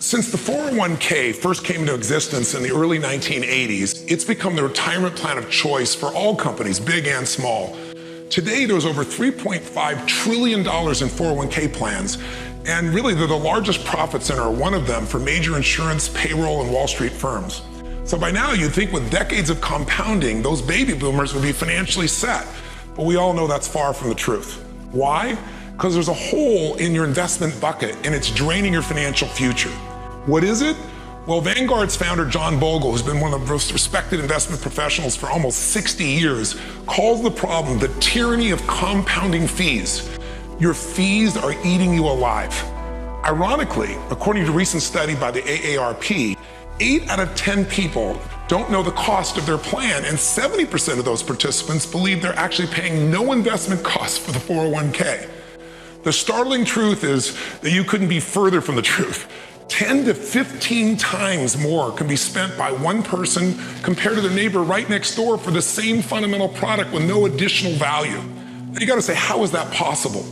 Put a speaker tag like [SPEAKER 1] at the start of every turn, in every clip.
[SPEAKER 1] Since the 401k first came into existence in the early 1980s, it's become the retirement plan of choice for all companies, big and small. Today, there's over $3.5 trillion in 401k plans, and really they're the largest profit center, or one of them, for major insurance, payroll, and Wall Street firms. So by now, you'd think with decades of compounding, those baby boomers would be financially set. But we all know that's far from the truth. Why? Because there's a hole in your investment bucket, and it's draining your financial future. What is it? Well, Vanguard's founder, John Bogle, who's been one of the most respected investment professionals for almost 60 years, calls the problem the tyranny of compounding fees. Your fees are eating you alive. Ironically, according to a recent study by the AARP, 8 out of 10 people don't know the cost of their plan, and 70% of those participants believe they're actually paying no investment costs for the 401k. The startling truth is that you couldn't be further from the truth. 10 to 15 times more can be spent by one person compared to their neighbor right next door for the same fundamental product with no additional value. Now you gotta say, how is that possible?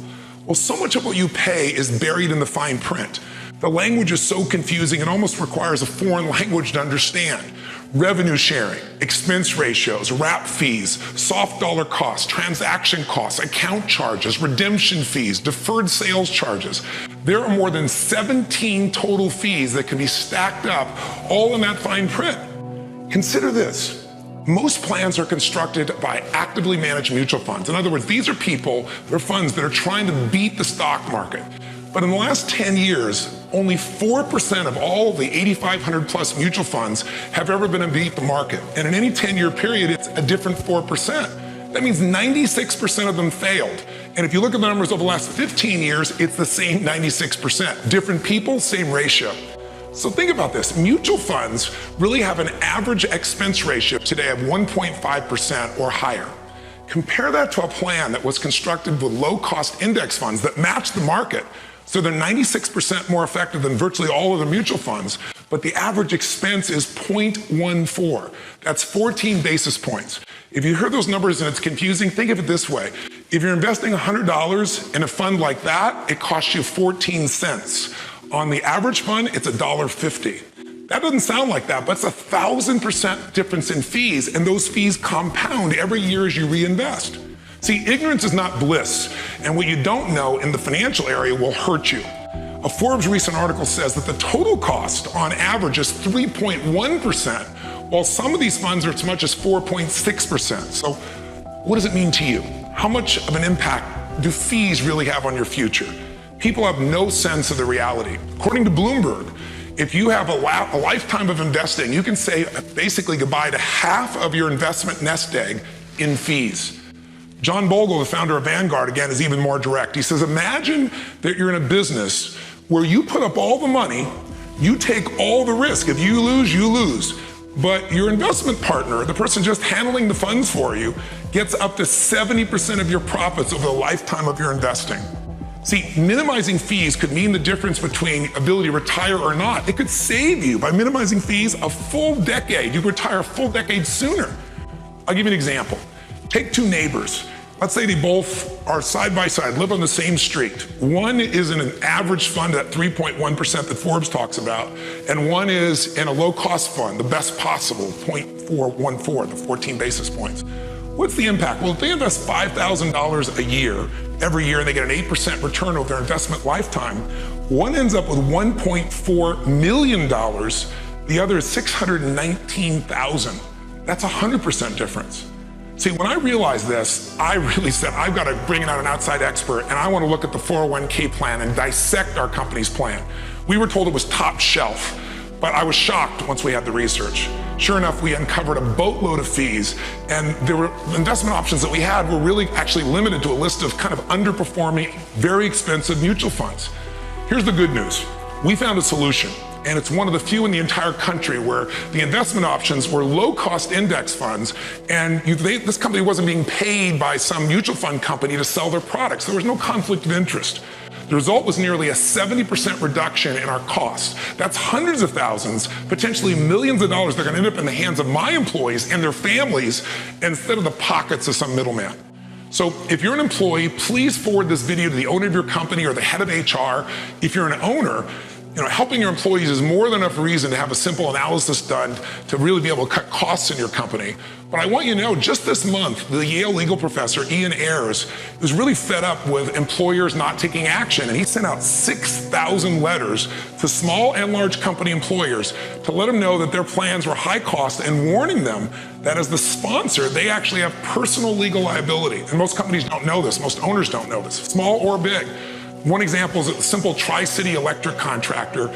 [SPEAKER 1] Well, so much of what you pay is buried in the fine print. The language is so confusing, it almost requires a foreign language to understand. Revenue sharing, expense ratios, wrap fees, soft dollar costs, transaction costs, account charges, redemption fees, deferred sales charges. There are more than 17 total fees that can be stacked up, all in that fine print. Consider this. Most plans are constructed by actively managed mutual funds. In other words, these are people, they're funds that are trying to beat the stock market. But in the last 10 years, only 4% of all of the 8,500 plus mutual funds have ever been able to beat the market. And in any 10-year period, it's a different 4%. That means 96% of them failed. And if you look at the numbers over the last 15 years, it's the same 96%. Different people, same ratio. So think about this. Mutual funds really have an average expense ratio today of 1.5% or higher. Compare that to a plan that was constructed with low-cost index funds that match the market. So they're 96% more effective than virtually all of the mutual funds, but the average expense is 0.14. That's 14 basis points. If you heard those numbers and it's confusing, think of it this way. If you're investing $100 in a fund like that, it costs you 14 cents. On the average fund, it's $1.50. That doesn't sound like that, but it's 1,000% difference in fees, and those fees compound every year as you reinvest. See, ignorance is not bliss, and what you don't know in the financial area will hurt you. A Forbes recent article says that the total cost on average is 3.1%, while some of these funds are as much as 4.6%. So what does it mean to you? How much of an impact do fees really have on your future? People have no sense of the reality. According to Bloomberg, if you have a lifetime of investing, you can say basically goodbye to half of your investment nest egg in fees. John Bogle, the founder of Vanguard, again, is even more direct. He says, imagine that you're in a business where you put up all the money, you take all the risk. If you lose, you lose. But your investment partner, the person just handling the funds for you, gets up to 70% of your profits over the lifetime of your investing. See, minimizing fees could mean the difference between ability to retire or not. It could save you, by minimizing fees, a full decade. You could retire a full decade sooner. I'll give you an example. Take two neighbors. Let's say they both are side by side, live on the same street. One is in an average fund at 3.1% that Forbes talks about, and one is in a low-cost fund, the best possible, 0.414, the 14 basis points. What's the impact? Well, if they invest $5,000 a year, every year, and they get an 8% return over their investment lifetime, one ends up with $1.4 million, the other is $619,000. That's 100% difference. See, when I realized this, I really said, I've got to bring in an outside expert, and I want to look at the 401k plan and dissect our company's plan. We were told it was top shelf, but I was shocked once we had the research. Sure enough, we uncovered a boatload of fees, and there were investment options that we had were really actually limited to a list of kind of underperforming, very expensive mutual funds. Here's the good news. We found a solution. And it's one of the few in the entire country where the investment options were low-cost index funds, and this company wasn't being paid by some mutual fund company to sell their products. There was no conflict of interest. The result was nearly a 70% reduction in our costs. That's hundreds of thousands, potentially millions of dollars that are going to end up in the hands of my employees and their families instead of the pockets of some middleman. So if you're an employee, please forward this video to the owner of your company or the head of HR. If you're an owner, Helping your employees is more than enough reason to have a simple analysis done to really be able to cut costs in your company. But I want you to know, just this month, the Yale legal professor, Ian Ayres, was really fed up with employers not taking action, and he sent out 6,000 letters to small and large company employers to let them know that their plans were high cost and warning them that as the sponsor, they actually have personal legal liability. And most companies don't know this, most owners don't know this, small or big. One example is a simple Tri-City electric contractor.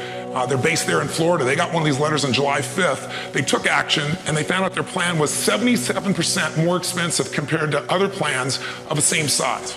[SPEAKER 1] They're based there in Florida. They got one of these letters on July 5th. They took action and they found out their plan was 77% more expensive compared to other plans of the same size.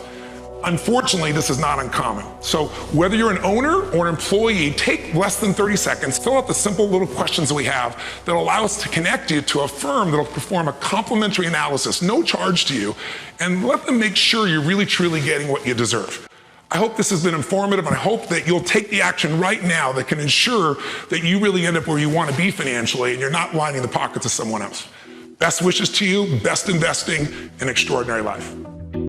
[SPEAKER 1] Unfortunately, this is not uncommon. So whether you're an owner or an employee, take less than 30 seconds, fill out the simple little questions that we have that allow us to connect you to a firm that'll perform a complimentary analysis, no charge to you, and let them make sure you're really truly getting what you deserve. I hope this has been informative, and I hope that you'll take the action right now that can ensure that you really end up where you want to be financially and you're not lining the pockets of someone else. Best wishes to you, best investing, and extraordinary life.